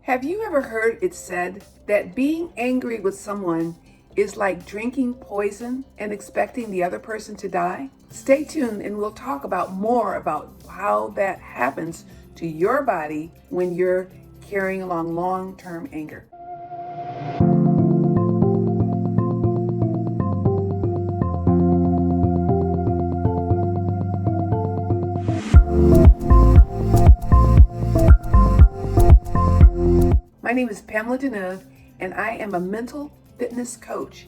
Have you ever heard it said that being angry with someone is like drinking poison and expecting the other person to die? Stay tuned and we'll talk about more about how that happens to your body when you're carrying along long-term anger. My name is Pamela Deneuve, and I am a mental fitness coach,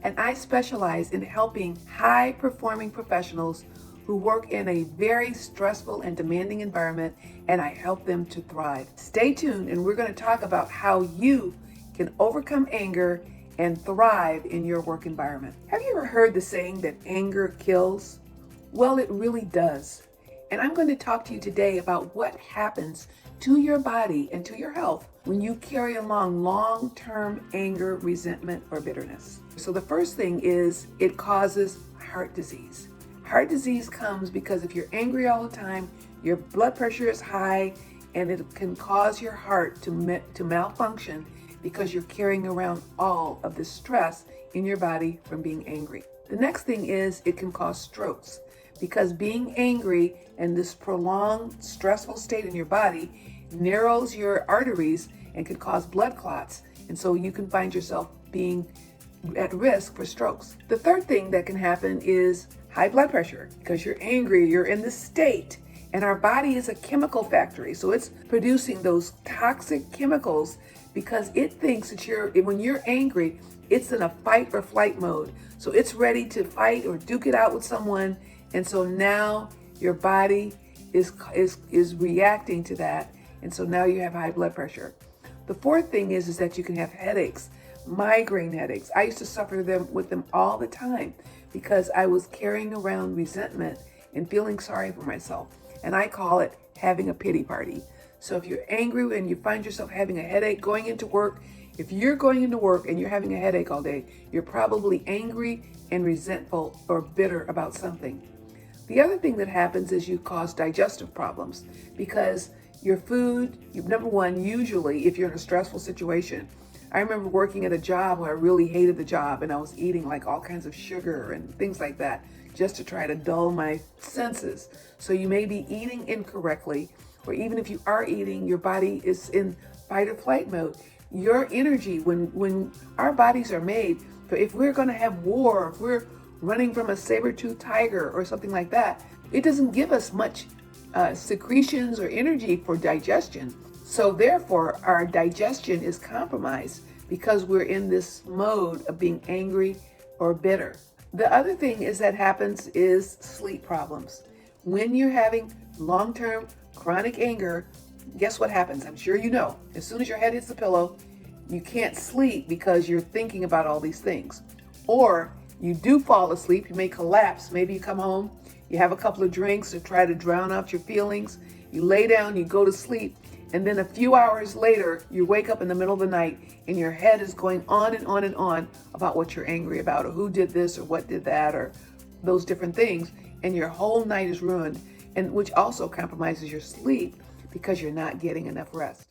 and I specialize in helping high-performing professionals who work in a very stressful and demanding environment, and I help them to thrive. Stay tuned, and we're going to talk about how you can overcome anger and thrive in your work environment. Have you ever heard the saying that anger kills? Well, it really does. And I'm going to talk to you today about what happens to your body and to your health when you carry along long-term anger, resentment, or bitterness. So the first thing is it causes heart disease. Heart disease comes because if you're angry all the time, your blood pressure is high, and it can cause your heart to malfunction because you're carrying around all of the stress in your body from being angry. The next thing is it can cause strokes, because being angry and this prolonged stressful state in your body narrows your arteries and can cause blood clots. And so you can find yourself being at risk for strokes. The third thing that can happen is high blood pressure. Because you're angry, you're in this state, and our body is a chemical factory. So it's producing those toxic chemicals because it thinks that when you're angry, it's in a fight or flight mode. So it's ready to fight or duke it out with someone. And so now your body is reacting to that. And so now you have high blood pressure. The fourth thing is that you can have headaches, migraine headaches. I used to suffer with them all the time because I was carrying around resentment and feeling sorry for myself. And I call it having a pity party. So if you're angry and you find yourself having a headache going into work, if you're going into work and you're having a headache all day, you're probably angry and resentful or bitter about something. The other thing that happens is you cause digestive problems because your food, number one, usually if you're in a stressful situation. I remember working at a job where I really hated the job and I was eating like all kinds of sugar and things like that just to try to dull my senses. So you may be eating incorrectly, or even if you are eating, your body is in fight or flight mode. Your energy, when our bodies are made, if we're going to have war, if we're running from a saber-toothed tiger or something like that, it doesn't give us much secretions or energy for digestion. So therefore, our digestion is compromised because we're in this mode of being angry or bitter. The other thing that happens is sleep problems. When you're having long-term chronic anger, guess what happens? I'm sure you know. As soon as your head hits the pillow, you can't sleep because you're thinking about all these things. Or you do fall asleep, you may collapse. Maybe you come home, you have a couple of drinks to try to drown out your feelings. You lay down, you go to sleep, and then a few hours later, you wake up in the middle of the night and your head is going on and on and on about what you're angry about, or who did this or what did that, or those different things. And your whole night is ruined, and which also compromises your sleep because you're not getting enough rest.